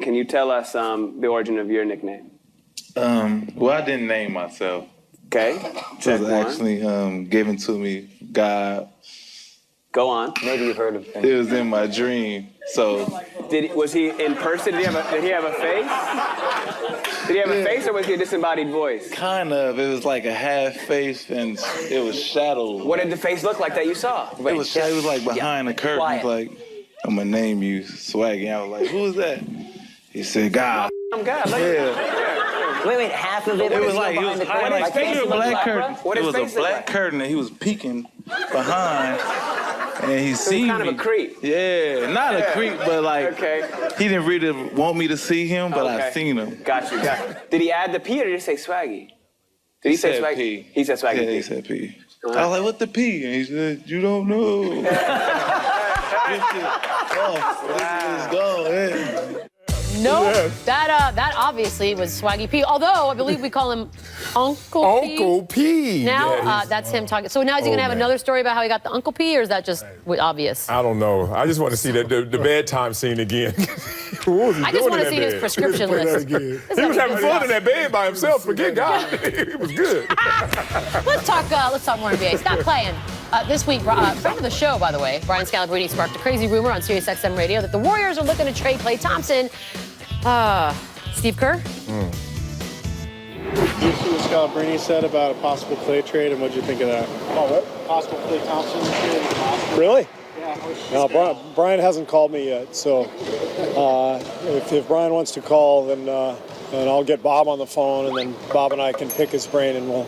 Can you tell us the origin of your nickname? Well, I didn't name myself. Okay. It was actually given to me, God. Go on. Maybe you've heard of him. It was in my dream. So Was he in person? Did he have a face? Did he have a face, or was he a disembodied voice? kind of, it was like a half face and it was shadowed. What did the face look like that you saw? It was like behind the curtain. Quiet. Like, I'm gonna name you Swaggy. I was like, who is that? He said, God. I'm God. Yeah. Wait, half of it It was was like, it was behind the like curtain. a black curtain. What It his was face a look black like? curtain and he was peeking behind. And he seen kind me. of a creep. Yeah, not a creep, but like, he didn't really want me to see him, but I seen him. Got you. Did he add the P or did he say Swaggy? Did he say said Swaggy? P. He said Swaggy. Yeah, he said P. I was like, what the P? And he said, you don't know. Let's go. Yeah. No, that obviously was Swaggy P. Although I believe we call him Uncle P. Uncle P. Now Yeah, that's him talking. So now is he gonna have another story about how he got the Uncle P, or is that just obvious? I don't know. I just want to see the bedtime scene again. I just want to see his prescription list. He was having fun in that bed by himself. Forget God. He was good. Let's talk more NBA. Stop playing. This week, friend of the show, by the way, Brian Scalabrine sparked a crazy rumor on SiriusXM Radio that the Warriors are looking to trade Klay Thompson. Steve Kerr? Did you see what Scalabrine said about a possible Klay trade, and what'd you think of that? Oh, what? Possible Klay Thompson trade? Really? Yeah. No, Brian hasn't called me yet, so if Brian wants to call, then I'll get Bob on the phone, and then Bob and I can pick his brain, and we'll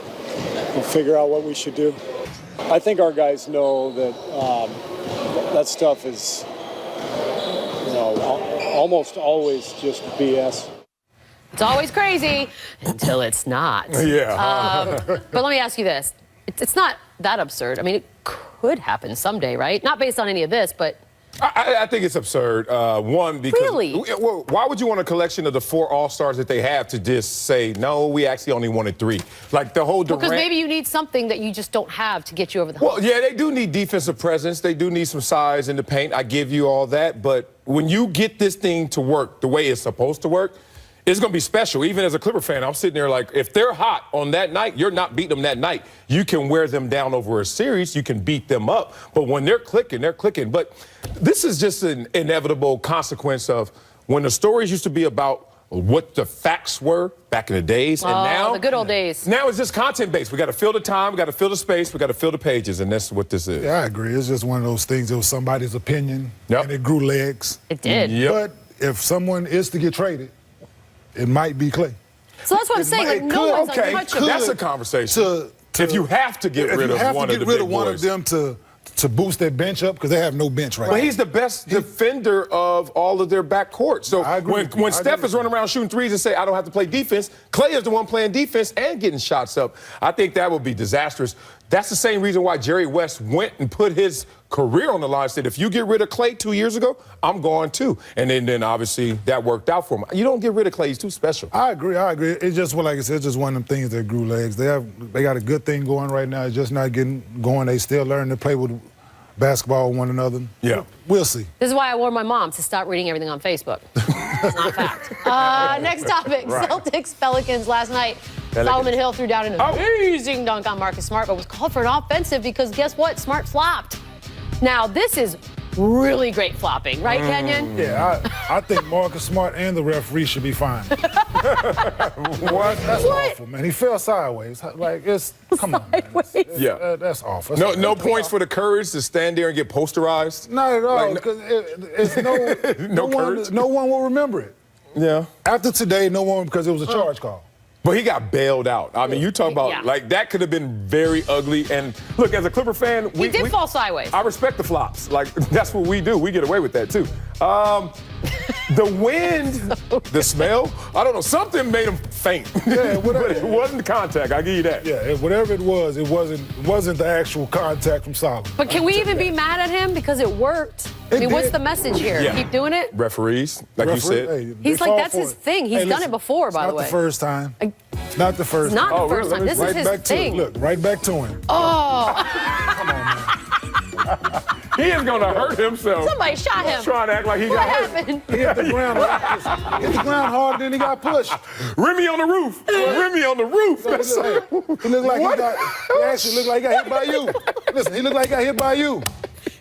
figure out what we should do. I think our guys know that that stuff is, almost always just BS. It's always crazy until it's not. Yeah. But let me ask you this. It's not that absurd. I mean, it could happen someday, right? Not based on any of this, but... I think it's absurd. One, because... Really? Well, why would you want a collection of the 4 All-Stars that they have to just say, no, we actually only wanted 3? Like, the whole Durant... Because maybe you need something that you just don't have to get you over the hump. Well, yeah, they do need defensive presence. They do need some size in the paint. I give you all that. But when you get this thing to work the way it's supposed to work, it's going to be special. Even as a Clipper fan, I'm sitting there like, if they're hot on that night, you're not beating them that night. You can wear them down over a series. You can beat them up. But when they're clicking, they're clicking. But this is just an inevitable consequence of when the stories used to be about what the facts were back in the days. And now, the good old days. Now it's just content-based. We got to fill the time. We got to fill the space. We got to fill the pages. And that's what this is. Yeah, I agree. It's just one of those things. It was somebody's opinion. Yep. And it grew legs. It did. Yep. But if someone is to get traded, it might be Klay. So that's what I'm saying. Like, no one's untouchable. That's a conversation. If you have to get rid of one of the big boys. them to boost their bench up, because they have no bench right now. But he's the best defender of all of their backcourt. So I agree. when Steph is running around shooting threes and say, I don't have to play defense, Klay is the one playing defense and getting shots up. I think that would be disastrous. That's the same reason why Jerry West went and put his career on the line, said, if you get rid of Klay 2 years ago, I'm going too. And then obviously that worked out for him. You don't get rid of Klay, he's too special. I agree. It's just, like I said, it's just one of them things that grew legs. They got a good thing going right now. It's just not getting going. They still learning to play with basketball with one another. Yeah. We'll see. This is why I warned my mom to stop reading everything on Facebook. It's not fact. Next topic, Right. Celtics Pelicans last night. Solomon Hill threw down an amazing dunk on Marcus Smart, but was called for an offensive because guess what? Smart flopped. Now, this is really great flopping, right, Kenyon? Yeah, I think Marcus Smart and the referee should be fined. What? That's awful, man. He fell sideways. Like, come on, man. Yeah. That's awful. No points for the courage to stand there and get posterized? Not at all, Like, because it's no one will remember it. Yeah. After today, no one, because it was a charge call. But he got bailed out. I mean, you talk about, like, that could have been very ugly. And, look, as a Clipper fan, He did fall sideways. I respect the flops. Like, that's what we do. We get away with that, too. The wind, the smell, I don't know, something made him faint. Yeah, but it wasn't contact, I'll give you that. Yeah, whatever it wasn't the actual contact from Solomon. But can we even be mad at him because it worked? I mean, what's the message here? Yeah. Keep doing it? Referees, like you said. Hey, He's they like, fall that's for his it. thing. He's done it before, by the way. Not the first time. It's not the first It's time. not the first time. This is Right his back to thing. Look, right back to him. Oh. Come on, man. He is going to hurt himself. Somebody shot him. He's trying to act like he What got hurt. happened? He hit the ground hard, then he got pushed. Remy on the roof. Remy on the roof. He looked like he actually looked like he got hit by you. Listen, he looked like he got hit by you.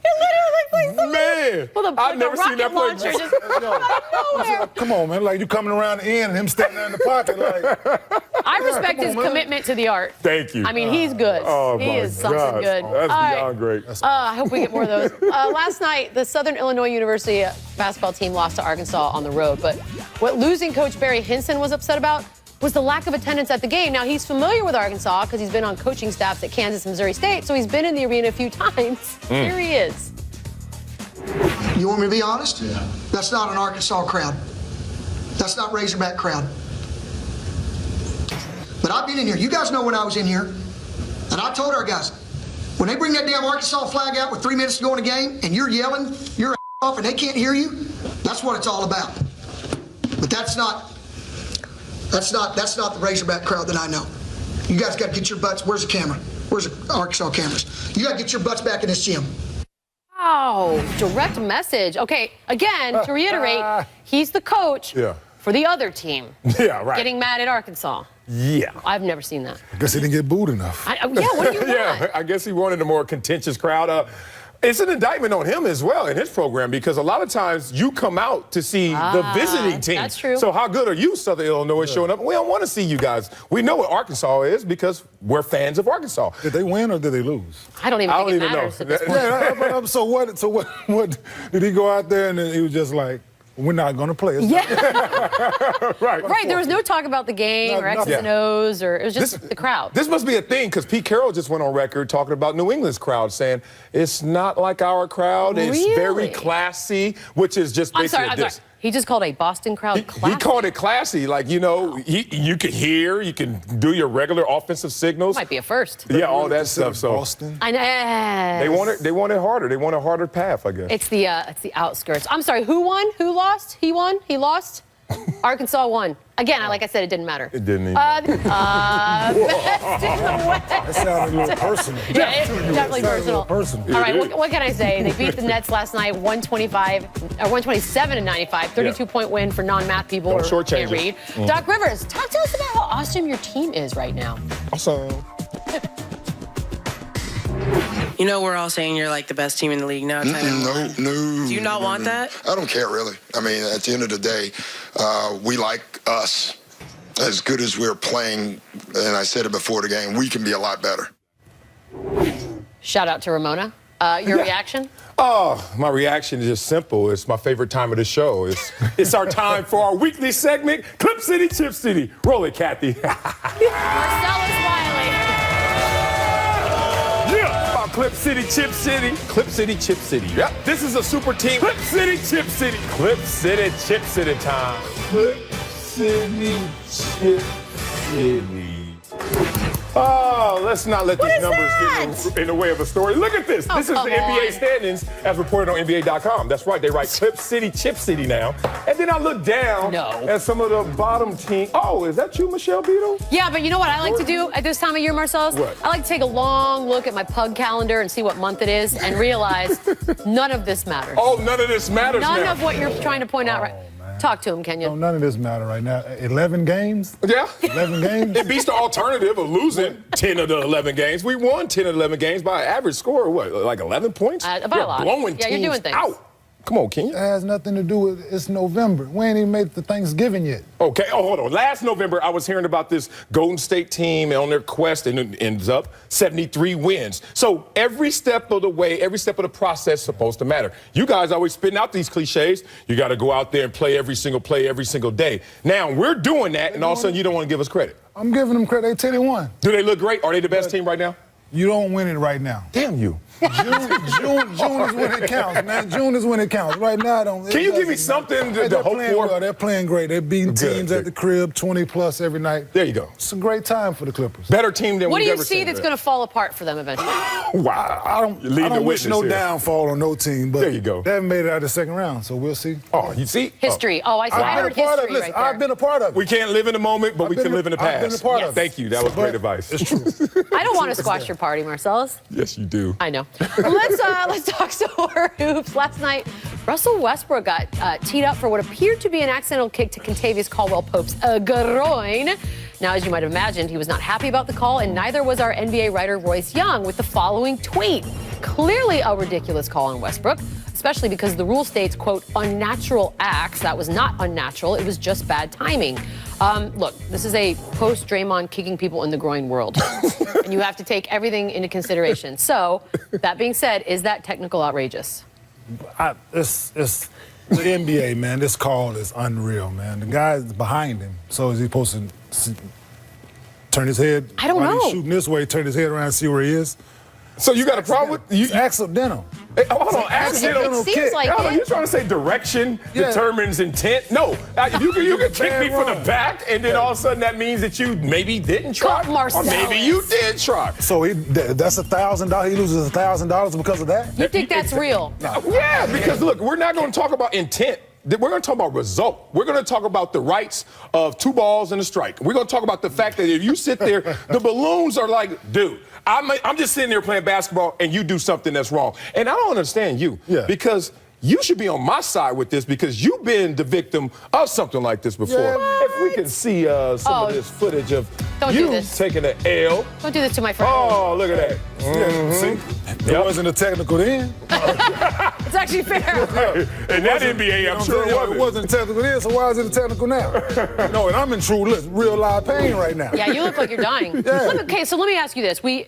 It literally looks like somebody. Man, I've never seen that play. launcher just out of nowhere. Come on, man. Like you coming around the end and him standing there in the pocket. Like, I respect his commitment to the art. Thank you. I mean, he's good. Oh, he my is something gosh. good. That's All beyond great. I hope we get more of those. Last night, the Southern Illinois University basketball team lost to Arkansas on the road. But what losing coach Barry Hinson was upset about was the lack of attendance at the game. Now, he's familiar with Arkansas because he's been on coaching staffs at Kansas and Missouri State, so he's been in the arena a few times. Here he is. You want me to be honest? Yeah. That's not an Arkansas crowd. That's not Razorback crowd. But I've been in here. You guys know when I was in here. And I told our guys, when they bring that damn Arkansas flag out with 3 minutes to go in the game and you're yelling your off and they can't hear you, that's what it's all about. But that's not the Razorback crowd that I know. You guys got to get your butts. Where's the camera? Where's the Arkansas cameras? You got to get your butts back in this gym. Wow, direct message. Okay, again, to reiterate, he's the coach for the other team. Yeah, right. Getting mad at Arkansas. Yeah. I've never seen that. I guess he didn't get booed enough. What do you want? Yeah, I guess he wanted a more contentious crowd. It's an indictment on him as well in his program because a lot of times you come out to see the visiting team. That's true. So how good are you, Southern Illinois, showing up? We don't want to see you guys. We know what Arkansas is because we're fans of Arkansas. Did they win or did they lose? I don't even think it even matters know. at this point. So what did he go out there and then he was just like, we're not going to play. Right. There was no talk about the game or X's and O's, or it was just the crowd. This must be a thing because Pete Carroll just went on record talking about New England's crowd, saying it's not like our crowd. It's very classy, which is just basically I'm sorry. He just called a Boston crowd classy. He called it classy. Like, you know, you can hear, you can do your regular offensive signals. Might be a first. Yeah, all that stuff. So Boston. I know. They want it harder. They want a harder path, I guess. It's the outskirts. I'm sorry. Who won? Who lost? He won. He lost. Arkansas won. Again, like I said, it didn't matter. It didn't even. Best in the West. That sounded a little personal. Yeah, it's definitely personal. Personal. All right, what can I say? They beat the Nets last night, 127-95, 32-point win for non-math people who can't read. Doc Rivers, talk to us about how awesome your team is right now. Awesome. You know, we're all saying you're like the best team in the league now. No. Do you not want that? I don't care, really. I mean, at the end of the day, we like us. As good as we're playing, and I said it before the game, we can be a lot better. Shout out to Ramona. Your reaction? Oh, my reaction is just simple. It's my favorite time of the show. It's our time for our weekly segment, Clip City, Chip City. Roll it, Kathy. Marcellus, Wiley. Clip City, Chip City. Clip City, Chip City. Yep. This is a super team. Clip City, Chip City. Clip City, Chip City time. Clip City, Chip City. Oh, let's not let these numbers get in the way of a story. Look at this. This is the NBA standings as reported on NBA.com. That's right. They write Clip City, Chip City now. And then I look down at some of the bottom teams. Oh, is that you, Michelle Beadle? Yeah, but you know what I like to do at this time of year, Marcellus? What? I like to take a long look at my pug calendar and see what month it is and realize none of this matters. Oh, none of this matters None now. of what you're trying to point out right. Talk to him, Kenyon. No, none of this matter right now. 11 games? Yeah. 11 games? It beats the alternative of losing 10 of the 11 games. We won 10 of the 11 games by an average score of what, like 11 points? By a lot. Blowing Yeah, teams you're doing things. out. Come on, Kenyon. It has nothing to do with it's November. We ain't even made it to Thanksgiving yet. Okay, hold on. Last November, I was hearing about this Golden State team on their quest, and it ends up 73 wins. So every step of the way, every step of the process is supposed to matter. You guys always spitting out these cliches. You got to go out there and play every single play every single day. Now, we're doing that, and all of a sudden, you don't want to give us credit. I'm giving them credit. They 10-1. Do they look great? Are they the best team right now? You don't win it right now. Damn you. June is when it counts, man. June is when it counts. Right now, I don't. Can you give me something to hope for? Well, they're playing great. They're beating teams at the crib, 20+ every night. There you go. It's a great time for the Clippers. Better team than What we've do you ever seen. see that's going to fall apart for them eventually? Wow. I don't wish no downfall on no team, but there you go. They haven't made it out of the second round, so we'll see. Oh, you see? History. Oh, I see. I heard history right there. I've been a part of it. We can't live in the moment, but we can live in the past. I've been a part of it. Thank you. That was great advice. It's true. I don't want to squash your party, Marcellus. Yes, you do. I know. Let's talk some more hoops. Last night, Russell Westbrook got teed up for what appeared to be an accidental kick to Kentavious Caldwell-Pope's groin. Now, as you might have imagined, he was not happy about the call, and neither was our NBA writer Royce Young with the following tweet. Clearly a ridiculous call on Westbrook, especially because the rule states, quote, unnatural acts. That was not unnatural. It was just bad timing. Look, this is a post-Draymond kicking people in the groin world, and you have to take everything into consideration. So, that being said, is that technical outrageous? It's the NBA, man. This call is unreal, man. The guy's behind him, so is he supposed to turn his head? I don't know. He's shooting this way, turn his head around and see where he is. So you got a problem with It's accidental. Hey, hold on, accidental It seems kick. like Hold on, it. you trying to say direction determines intent? No, you can kick me from the back, and then all of a sudden that means that you maybe didn't try, or maybe you did try. So that's $1,000. He loses $1,000 because of that. You think that's real? Yeah, because look, we're not going to talk about intent. We're going to talk about result. We're going to talk about the rights of 2 balls and a strike. We're going to talk about the fact that if you sit there, the balloons are like, dude, I'm just sitting there playing basketball and you do something that's wrong. And I don't understand you. Yeah. Because you should be on my side with this because you've been the victim of something like this before. Yeah. If we can see some of this footage of Don't do you this. taking an L. Don't do this to my friend. Oh, look at that. Yeah, see? It wasn't a technical then. It's actually fair. And that NBA, I'm sure it wasn't technical then, so why is it a technical now? No, and I'm in real live pain right now. Yeah, you look like you're dying. Okay, so let me ask you this. We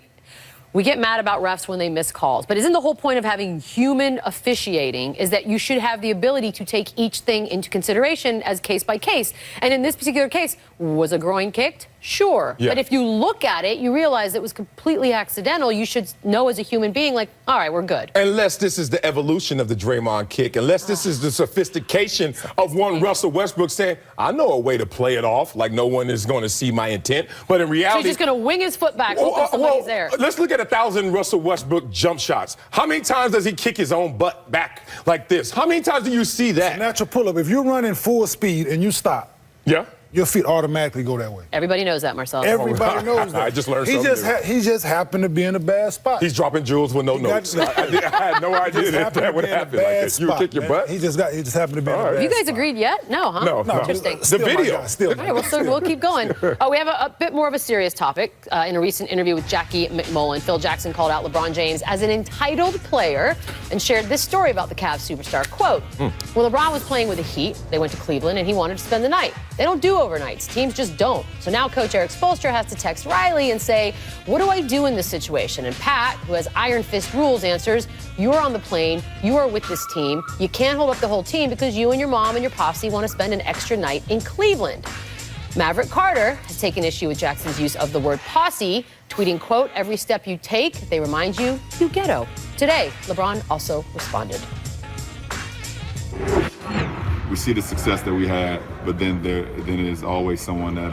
get mad about refs when they miss calls, but isn't the whole point of having human officiating is that you should have the ability to take each thing into consideration as case by case? And in this particular case, was a groin kicked? Sure. Yeah. But if you look at it, you realize it was completely accidental. You should know as a human being, like, all right, we're good. Unless this is the evolution of the Draymond kick, unless this is the sophistication of one Russell Westbrook saying, I know a way to play it off, like no one is going to see my intent. But in So reality, he's just going to wing his foot back, hoping somebody's there. let's look at 1,000 Russell Westbrook jump shots. How many times does he kick his own butt back like this? How many times do you see that? Natural pull-up. If you're running full speed and you stop, Yeah. your feet automatically go that way. Everybody knows that, Marcellus. Everybody knows that. I just learned something He just happened to be in a bad spot. He's dropping jewels with no notes. I had no idea that would happen like this. You would kick your butt? He just happened to be in a bad You guys spot. agreed yet? No, huh? No. Interesting. The video. All right, we'll keep going. We have a bit more of a serious topic. In a recent interview with Jackie McMullen, Phil Jackson called out LeBron James as an entitled player and shared this story about the Cavs superstar. Quote, when LeBron was playing with the Heat, they went to Cleveland and he wanted to spend the night. They don't do overnights. Teams just don't. So now Coach Eric Spoelstra has to text Wiley and say, what do I do in this situation? And Pat, who has iron fist rules, answers, you're on the plane. You are with this team. You can't hold up the whole team because you and your mom and your posse want to spend an extra night in Cleveland. Maverick Carter has taken issue with Jackson's use of the word posse, tweeting, quote, every step you take, they remind you, you ghetto. Today, LeBron also responded. We see the success that we had, but then there's always someone that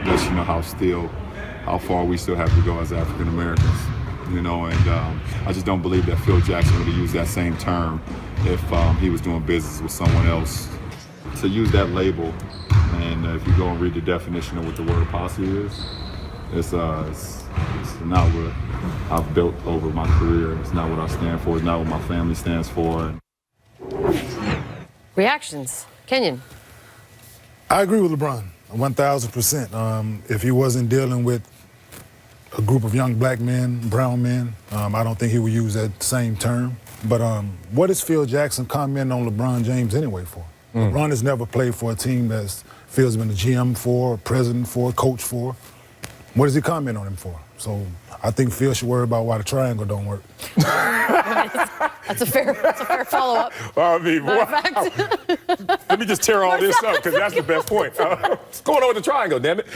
lets you know how far we still have to go as African Americans, you know. And I just don't believe that Phil Jackson would have used that same term if he was doing business with someone else. To use that label, and if you go and read the definition of what the word posse is, it's not what I've built over my career. It's not what I stand for. It's not what my family stands for. Reactions. Kenyon. I agree with LeBron, 1,000%. If he wasn't dealing with a group of young black men, brown men, I don't think he would use that same term. But what does Phil Jackson comment on LeBron James anyway for? LeBron has never played for a team that Phil's been a GM for, president for, coach for. What does he comment on him for? So I think Phil should worry about why the triangle don't work. That's a fair follow-up. I mean, wow. Let me just tear all this up because that's the best point. What's going on with the triangle, damn it?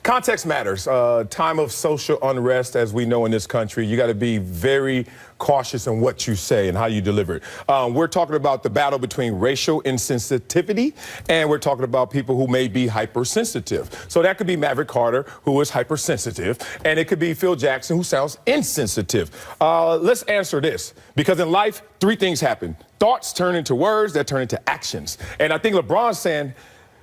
Context matters. Time of social unrest, as we know in this country, you got to be very cautious in what you say and how you deliver it. We're talking about the battle between racial insensitivity, and we're talking about people who may be hypersensitive. So that could be Maverick Carter, who is hypersensitive, and it could be Phil Jackson, who sounds insensitive. Let's answer this, because in life, 3 things happen. Thoughts turn into words that turn into actions. And I think LeBron's saying,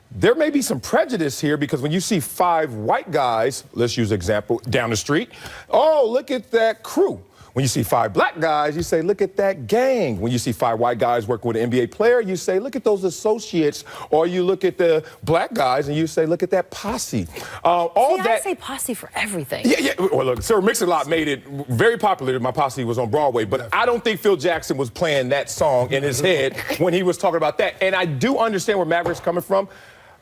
there may be some prejudice here because when you see 5 white guys, let's use an example, down the street, oh, look at that crew. When you see 5 black guys, you say, look at that gang. When you see 5 white guys working with an NBA player, you say, look at those associates. Or you look at the black guys and you say, look at that posse. I say posse for everything. Yeah. Well, look, Sir Mix-a-Lot made it very popular. My posse was on Broadway, but I don't think Phil Jackson was playing that song in his head when he was talking about that. And I do understand where Maverick's coming from.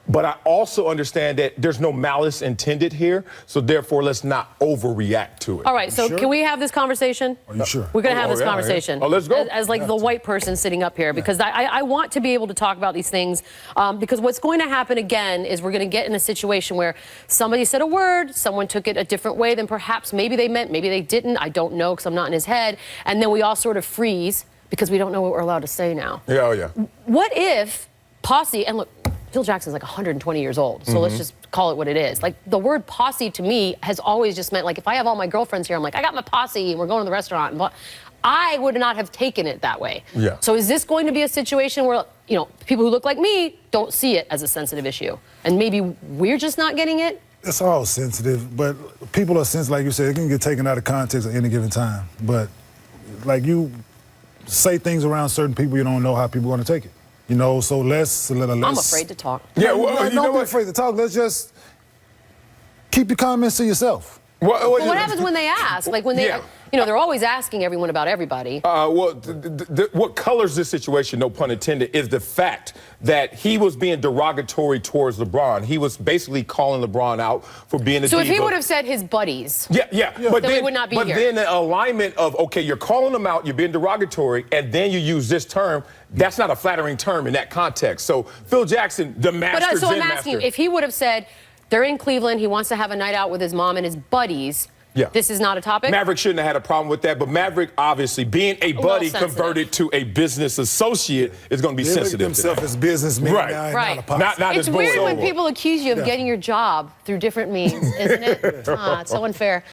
But I also understand that there's no malice intended here, so therefore let's not overreact to it. All right, so can we have this conversation? Are you sure? We're going to have this conversation. Oh, let's go. As like the white person sitting up here, because I want to be able to talk about these things, because what's going to happen again is we're going to get in a situation where somebody said a word, someone took it a different way than perhaps maybe they meant, maybe they didn't. I don't know because I'm not in his head. And then we all sort of freeze because we don't know what we're allowed to say now. Yeah. What if posse, and look, Phil Jackson's like 120 years old, so let's just call it what it is. Like, the word posse to me has always just meant, like, if I have all my girlfriends here, I'm like, I got my posse, and we're going to the restaurant. And I would not have taken it that way. Yeah. So is this going to be a situation where, you know, people who look like me don't see it as a sensitive issue? And maybe we're just not getting it? It's all sensitive, but people are sensitive, like you said, it can get taken out of context at any given time. But, like, you say things around certain people, you don't know how people are going to take it. You know, so let's... I'm afraid to talk. Yeah, well, don't be afraid to talk. Let's just keep your comments to yourself. Well, what happens when they ask? Like, when they, you know, they're always asking everyone about everybody. What colors this situation, no pun intended, is the fact that he was being derogatory towards LeBron. He was basically calling LeBron out for being a diva. So if he would have said his buddies, but then we would not be here. But then the alignment of, okay, you're calling them out, you're being derogatory, and then you use this term, that's not a flattering term in that context. So Phil Jackson, the master. So I'm asking you, if he would have said, they're in Cleveland, he wants to have a night out with his mom and his buddies, this is not a topic? Maverick shouldn't have had a problem with that, but Maverick, obviously, being a buddy converted to a business associate is going to be sensitive. Himself as businessman, right. Not it's weird when people accuse you of getting your job through different means, isn't it? It's so unfair.